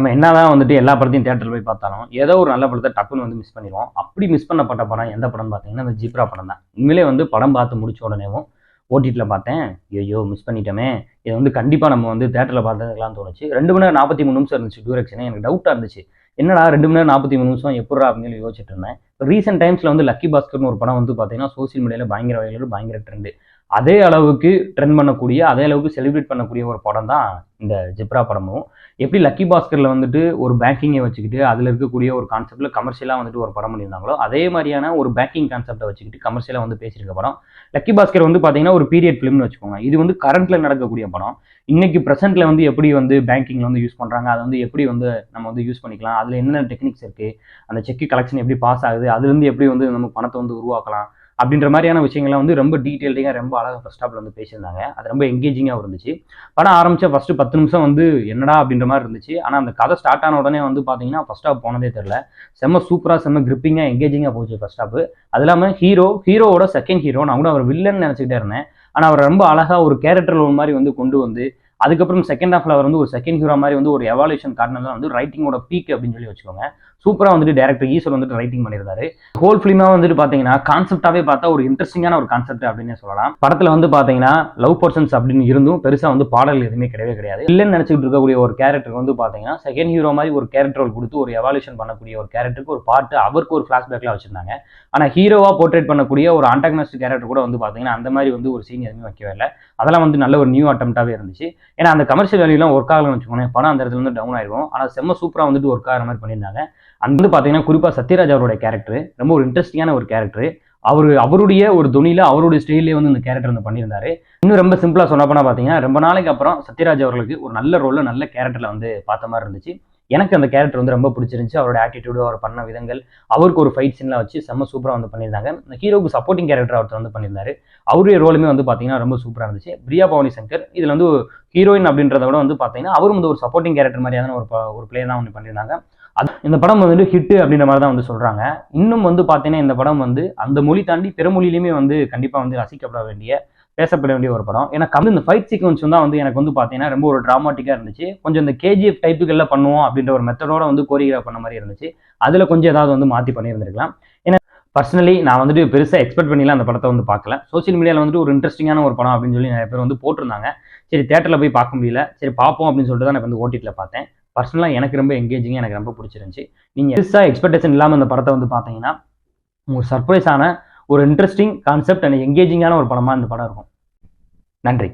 நம்ம என்னதான் வந்துட்டு எல்லா படத்தையும் தியேட்டரில் போய் பார்த்தாலும் ஏதோ ஒரு நல்ல படத்தை டக்குன்னு வந்து மிஸ் பண்ணிடுவோம். அப்படி மிஸ் பண்ணப்பட்ட படம் எந்த படம்னு பார்த்தீங்கன்னா இந்த ஜிப்ரா படம் தான். உண்மையிலே வந்து படம் பார்த்து முடிச்ச உடனேவும் ஓடிடியில் பார்த்தேன். ஐயோ மிஸ் பண்ணிட்டோமே, இது வந்து கண்டிப்பாக நம்ம வந்து தியேட்டரில் பார்த்ததுக்கெல்லாம் தோணுச்சு. 2 மணி நேரம் 43 நிமிஷம் இருந்துச்சு டியூரேஷன். எனக்கு டவுட்டாக இருந்துச்சு, என்னடா 2 மணி நேரம் 43 நிமிஷம் எப்படா அப்படின்னு சொல்லி யோசிச்சுட்டு இருந்தேன். இப்போ ரீசெண்ட் டைம்ஸில் வந்து லக்கி பாஸ்கர்னு ஒரு படம் வந்து பார்த்தீங்கன்னா சோசியல் மீடியாவில் பயங்கர வைரல், பயங்கர ட்ரெண்டு. அதே அளவுக்கு ட்ரெண்ட் பண்ணக்கூடிய, அதே அளவுக்கு செலிப்ரேட் பண்ணக்கூடிய ஒரு படம் தான் இந்த ஜிப்ரா படமும். எப்படி லக்கி பாஸ்கரில் வந்துட்டு ஒரு பேங்கிங்கை வச்சுக்கிட்டு அதில் இருக்கக்கூடிய ஒரு கான்செப்டில் கமர்ஷியலாக வந்துட்டு ஒரு படம் பண்ணியிருந்தாங்களோ, அதே மாதிரியான ஒரு பேங்கிங் கான்செப்டை வச்சுக்கிட்டு கமர்ஷியலாக வந்து பேசியிருக்க படம் லக்கி பாஸ்கர் வந்து பார்த்தீங்கன்னா ஒரு பீரியட் ஃபிலிம்னு வச்சுக்கோங்க. இது வந்து கரண்ட்டில் நடக்கக்கூடிய படம். இன்னைக்கு ப்ரெசென்ட்டில் வந்து எப்படி வந்து பேங்கிங்கில் வந்து யூஸ் பண்ணுறாங்க, அதை வந்து எப்படி வந்து நம்ம வந்து யூஸ் பண்ணிக்கலாம், அதில் என்னென்ன டெக்னிக்ஸ் இருக்குது, அந்த செக் கலெக்ஷன் எப்படி பாஸ் ஆகுது, அதுலேருந்து எப்படி வந்து நம்ம பணத்தை வந்து உருவாக்கலாம் அப்படின்ற மாதிரியான விஷயங்கள்லாம் வந்து ரொம்ப டீட்டெயில்டாக ரொம்ப அழகாக ஃபர்ஸ்ட் ஹாஃப்ல வந்து பேசியிருந்தாங்க. அது ரொம்ப எங்கேஜிங்காக இருந்துச்சு. படம் ஆரம்பிச்ச ஃபர்ஸ்ட் 10 நிமிஷம் வந்து என்னடா அப்படின்ற மாதிரி இருந்துச்சு. ஆனால் அந்த கதை ஸ்டார்ட் ஆன உடனே வந்து பார்த்தீங்கன்னா ஃபர்ஸ்ட் ஹாஃப் போனதே தெரியல. செம்ம சூப்பராக, செம்ம கிரிப்பிங்காக, எங்கேஜிங்காக போச்சு ஃபர்ஸ்ட் ஹாஃப். அது இல்லாமல் ஹீரோவோட செகண்ட் ஹீரோ, நான் கூட அவர் வில்லன்னு நினச்சிக்கிட்டே இருந்தேன். ஆனால் அவர் ரொம்ப அழகாக ஒரு கேரக்டர் ரோல் மாதிரி வந்து கொண்டு வந்து அதுக்கப்புறம் செகண்ட் ஹாஃப்ல அவர் வந்து ஒரு செகண்ட் ஹீரோ மாதிரி வந்து ஒரு எவாலுவேஷன் காரணம் வந்து ரைட்டிங்கோட பீக் அப்படின்னு சொல்லி வச்சுக்கோங்க. சூப்பராக வந்துட்டு டேரக்டர் ஈஸ்வர் வந்துட்டு ரைட்டிங் பண்ணியிருந்தாரு. ஹோல் ஃபிலிமாக வந்துட்டு பார்த்தீங்கன்னா கான்செப்டாகவே பார்த்தா ஒரு இன்ட்ரெஸ்டிங்கான ஒரு கான்செப்ட் அப்படின்னு சொல்லலாம். படத்தில் வந்து பார்த்தீங்கன்னா லவ் பர்சன்ஸ் அப்படின்னு இருந்தும் பெருசாக வந்து பாடல் எதுவுமே கிடையவே கிடையாது. இல்லைன்னு நினச்சிட்டு இருக்கக்கூடிய ஒரு கேரக்டருக்கு வந்து பார்த்தீங்கன்னா செகண்ட் ஹீரோ மாதிரி ஒரு கேரக்டர் ரோல் கொடுத்து ஒரு எவாலுவேஷன் பண்ணக்கூடிய ஒரு கேரக்டருக்கு ஒரு பாட்டு அவருக்கு ஒரு ஃபிளாஷ்பேக்லாம் வச்சிருந்தாங்க. ஆனால் ஹீரோவாக போர்ட்ரேட் பண்ணக்கூடிய ஒரு ஆன்டாகனிஸ்ட் கேரக்டர் கூட வந்து பார்த்தீங்கன்னா அந்த மாதிரி வந்து ஒரு சீன் எதுவுமே வைக்கவே இல்லை. அதெல்லாம் வந்து நல்ல ஒரு நியூ அட்டம்ப்டாகவே இருந்துச்சு. ஏன்னா அந்த கமர்ஷியல் வேல்யூலாம் ஒர்க் ஆகலன்னு வச்சுக்கோங்க, படம் அந்த இடத்துல வந்து டவுன் ஆயிருக்கும். ஆனால் செம்ம சூப்பராக வந்துட்டு ஒர்க் ஆகிற மாதிரி பண்ணியிருந்தாங்க. அந்த வந்து பார்த்தீங்கன்னா குறிப்பாக சத்யராஜ் அவருடைய கேரக்டர் ரொம்ப ஒரு இன்ட்ரெஸ்டிங்கான ஒரு கேரக்டர். அவருடைய ஒரு துணியில அவருடைய ஸ்டைலே வந்து இந்த கேரக்டர் வந்து பண்ணியிருந்தாரு. இன்னும் ரொம்ப சிம்பிளா சொன்ன போனா பார்த்தீங்கன்னா ரொம்ப நாளைக்கு அப்புறம் சத்யராஜ் அவர்களுக்கு ஒரு நல்ல ரோல்ல நல்ல கேரக்டர்ல வந்து பார்த்த மாதிரி இருந்துச்சு. எனக்கு அந்த கேரக்டர் வந்து ரொம்ப பிடிச்சிருந்துச்சு. அவரோட ஆட்டிடியூடு, அவர் பண்ண விதங்கள், அவருக்கு ஒரு ஃபைட் சீன்லாம் வச்சு செம்ம சூப்பராக வந்து பண்ணியிருந்தாங்க. இந்த ஹீரோக்கு சப்போர்ட்டிங் கேரக்டர் ஒருத்தர் வந்து பண்ணியிருந்தாரு. அவருடைய ரோலுமே வந்து பார்த்தீங்கன்னா ரொம்ப சூப்பராக இருந்துச்சு. பிரியா பவானி சங்கர் இதில் வந்து ஹீரோயின் அப்படின்றத விட வந்து பார்த்தீங்கன்னா அவரும் வந்து ஒரு சப்போர்ட்டிங் கேரக்டர் மாதிரியான ஒரு பிளே தான் வந்து பண்ணியிருந்தாங்க. இந்த படம் வந்துட்டு ஹிட் அப்படின்ற மாதிரி தான் வந்து சொல்றாங்க. இன்னும் வந்து பார்த்தீங்கன்னா இந்த படம் வந்து அந்த மொழி தாண்டி பிற மொழியிலுமே வந்து கண்டிப்பாக வந்து ரசிக்கப்பட வேண்டிய, பேசப்பட வேண்டிய ஒரு படம். ஏன்னா இந்த ஃபைட் சீக்வன்ஸ் தான் வந்து எனக்கு வந்து பார்த்தீங்கன்னா ரொம்ப ஒரு டிராமாட்டிக்காக இருந்துச்சு. கொஞ்சம் இந்த கேஜிஎஃப் டைப்புகளில் பண்ணுவோம் அப்படின்ற ஒரு மெத்தடோட வந்து கோரியோகிராஃப் பண்ண மாதிரி இருந்துச்சு. அதில் கொஞ்சம் ஏதாவது வந்து மாற்றி பண்ணியிருந்திருக்கலாம். ஏன்னா பர்சனலி நான் வந்துட்டு பெருசாக எக்ஸ்பெக்ட் பண்ணிலாம் அந்த படத்தை வந்து பார்க்கல. சோசியல் மீடியாவில் வந்துட்டு ஒரு இன்ட்ரெஸ்டிங்கான ஒரு படம் அப்படின்னு சொல்லி நிறைய பேர் வந்து போட்டிருந்தாங்க. சரி தியேட்டரில் போய் பார்க்க முடியல, சரி பார்ப்போம் அப்படின்னு சொல்லிட்டு தான் நான் வந்து ஓடிடியில் பார்த்தேன். பர்சனலாக எனக்கு ரொம்ப எங்கேஜிங்காக, எனக்கு ரொம்ப பிடிச்சிருந்துச்சு. நீங்கள் பெருசாக எக்ஸ்பெக்டேஷன் இல்லாமல் இந்த படத்தை வந்து பார்த்தீங்கன்னா உங்களுக்கு சர்ப்ரைஸான ஒரு இன்ட்ரெஸ்டிங் கான்செப்ட் அண்ட் எங்கேஜிங்கான ஒரு படமாக இந்த படம் இருக்கும். நன்றி.